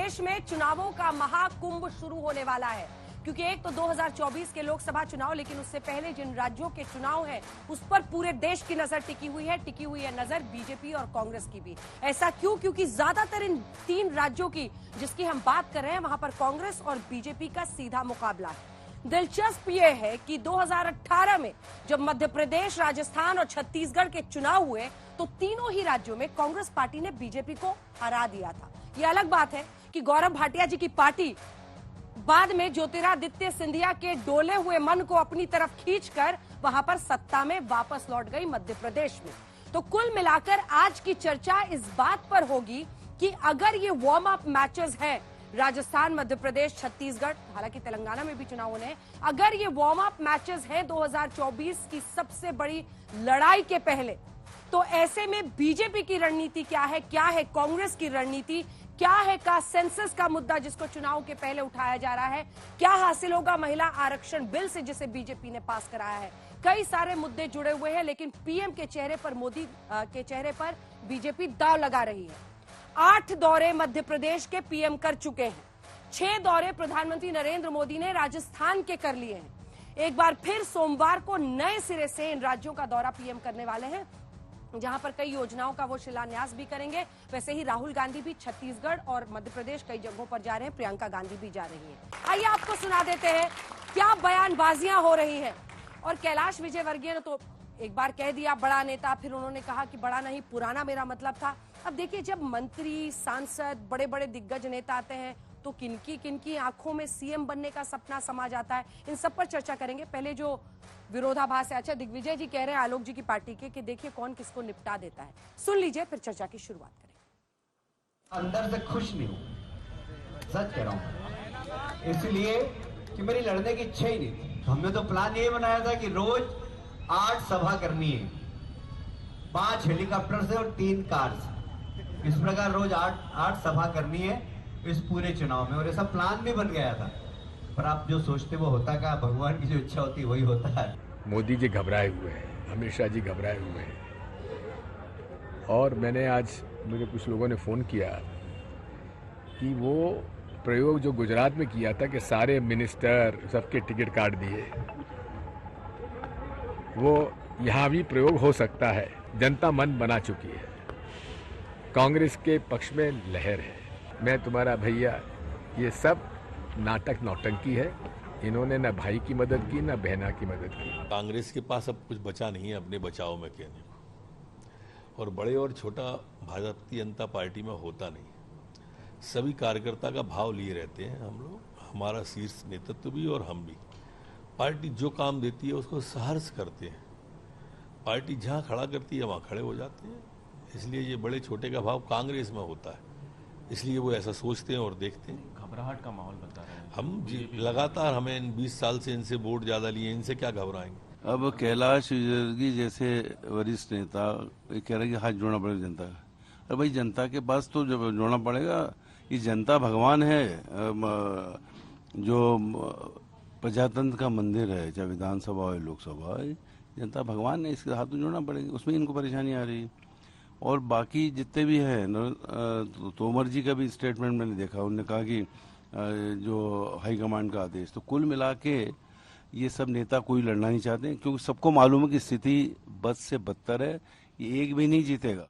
प्रदेश में चुनावों का महाकुंभ शुरू होने वाला है, क्योंकि एक तो 2024 के लोकसभा चुनाव, लेकिन उससे पहले जिन राज्यों के चुनाव हैं उस पर पूरे देश की नजर टिकी हुई है नजर बीजेपी और कांग्रेस की भी। ऐसा क्यों? क्योंकि ज्यादातर इन 3 राज्यों की जिसकी हम बात कर रहे हैं वहां पर कांग्रेस और बीजेपी का सीधा मुकाबला है। दिलचस्प यह है कि 2018 में जब मध्य प्रदेश, राजस्थान और छत्तीसगढ़ के चुनाव हुए तो तीनों ही राज्यों में कांग्रेस पार्टी ने बीजेपी को हरा दिया था। यह अलग बात है कि गौरव भाटिया जी की पार्टी बाद में ज्योतिरादित्य सिंधिया के डोले हुए मन को अपनी तरफ खींचकर वहां पर सत्ता में वापस लौट गई मध्य प्रदेश में। तो कुल मिलाकर आज की चर्चा इस बात पर होगी कि अगर ये वार्म अप मैचेस हैं, राजस्थान, मध्य प्रदेश, छत्तीसगढ़, हालांकि तेलंगाना में भी चुनाव होने हैं, अगर ये वार्म अप मैचेस हैं 2024 की सबसे बड़ी लड़ाई के पहले, तो ऐसे में बीजेपी की रणनीति क्या है कांग्रेस की रणनीति क्या है, का सेंसस का मुद्दा जिसको चुनाव के पहले उठाया जा रहा है, क्या हासिल होगा महिला आरक्षण बिल से जिसे बीजेपी ने पास कराया है। कई सारे मुद्दे जुड़े हुए हैं, लेकिन पीएम के चेहरे पर, मोदी के चेहरे पर बीजेपी दांव लगा रही है। 8 दौरे मध्य प्रदेश के पीएम कर चुके हैं, 6 दौरे प्रधानमंत्री नरेंद्र मोदी ने राजस्थान के कर लिए हैं। एक बार फिर सोमवार को नए सिरे से इन राज्यों का दौरा पीएम करने वाले हैं, जहां पर कई योजनाओं का वो शिलान्यास भी करेंगे। वैसे ही राहुल गांधी भी छत्तीसगढ़ और मध्य प्रदेश कई जगहों पर जा रहे हैं, प्रियंका गांधी भी जा रही हैं। आइए आपको सुना देते हैं क्या बयानबाजियां हो रही हैं। और कैलाश विजयवर्गीय ने तो एक बार कह दिया बड़ा नेता, फिर उन्होंने कहा कि बड़ा नहीं पुराना मेरा मतलब था। अब देखिए, जब मंत्री, सांसद, बड़े बड़े दिग्गज नेता आते हैं तो किनकी आंखों में सीएम बनने का सपना समा जाता है, इन सब पर चर्चा करेंगे। पहले जो विरोधाभास है, अच्छा दिग्विजय जी कह रहे हैं आलोक जी की पार्टी के कि देखिए कौन किसको निपटा देता है, सुन लीजिए फिर चर्चा की शुरुआत करें। अंदर से खुश नहीं हूं, सच कह रहा हूं, इसलिए कि मेरी लड़ने की इच्छा ही नहीं थी। हमने तो प्लान ये बनाया था कि रोज 8 सभा करनी है, 5 हेलीकॉप्टर से और 3 कार से, इस प्रकार रोज 8 सभा करनी है इस पूरे चुनाव में। और ऐसा प्लान भी बन गया था, पर आप जो सोचते वो होता क्या, भगवान की जो इच्छा होती वही होता है। मोदी जी घबराए हुए हैं, अमित शाह जी घबराए हुए हैं। और मैंने आज, मुझे कुछ लोगों ने फ़ोन किया कि वो प्रयोग जो गुजरात में किया था कि सारे मिनिस्टर सबके टिकट काट दिए, वो यहाँ भी प्रयोग हो सकता है। जनता मन बना चुकी है, कांग्रेस के पक्ष में लहर है। मैं तुम्हारा भैया, ये सब नाटक नौटंकी है। इन्होंने न भाई की मदद की न बहना की मदद की। कांग्रेस के पास अब कुछ बचा नहीं है अपने बचाव में कहने को, और बड़े और छोटा भारतीय जनता पार्टी में होता नहीं। सभी कार्यकर्ता का भाव लिए रहते हैं हम लोग, हमारा शीर्ष नेतृत्व भी और हम भी। पार्टी जो काम देती है उसको सहर्ष करते हैं, पार्टी जहाँ खड़ा करती है वहाँ खड़े हो जाते हैं। इसलिए ये बड़े छोटे का भाव कांग्रेस में होता है, इसलिए वो ऐसा सोचते हैं और देखते हैं। घबराहट का माहौल बता रहे हैं हम लगातार, हमें इन 20 साल से इनसे वोट ज्यादा लिए, इनसे क्या घबराएंगे। अब कैलाश विजयवर्गीय जैसे वरिष्ठ नेता कह रहे हैं कि हाथ जोड़ना पड़ेगा जनता का। अरे भाई, जनता के पास तो जब जोड़ना पड़ेगा, ये जनता भगवान है। जो प्रजातंत्र का मंदिर है, चाहे विधानसभा हो लोकसभा, जनता भगवान है, इसके हाथ तो जोड़ना पड़ेगा। उसमें इनको परेशानी आ रही है। और बाकी जितने भी हैं, तोमर जी का भी स्टेटमेंट मैंने देखा, उन्होंने कहा कि जो हाईकमांड का आदेश, तो कुल मिला के ये सब नेता कोई लड़ना नहीं चाहते, क्योंकि सबको मालूम है कि स्थिति बद से बदतर है, ये एक भी नहीं जीतेगा।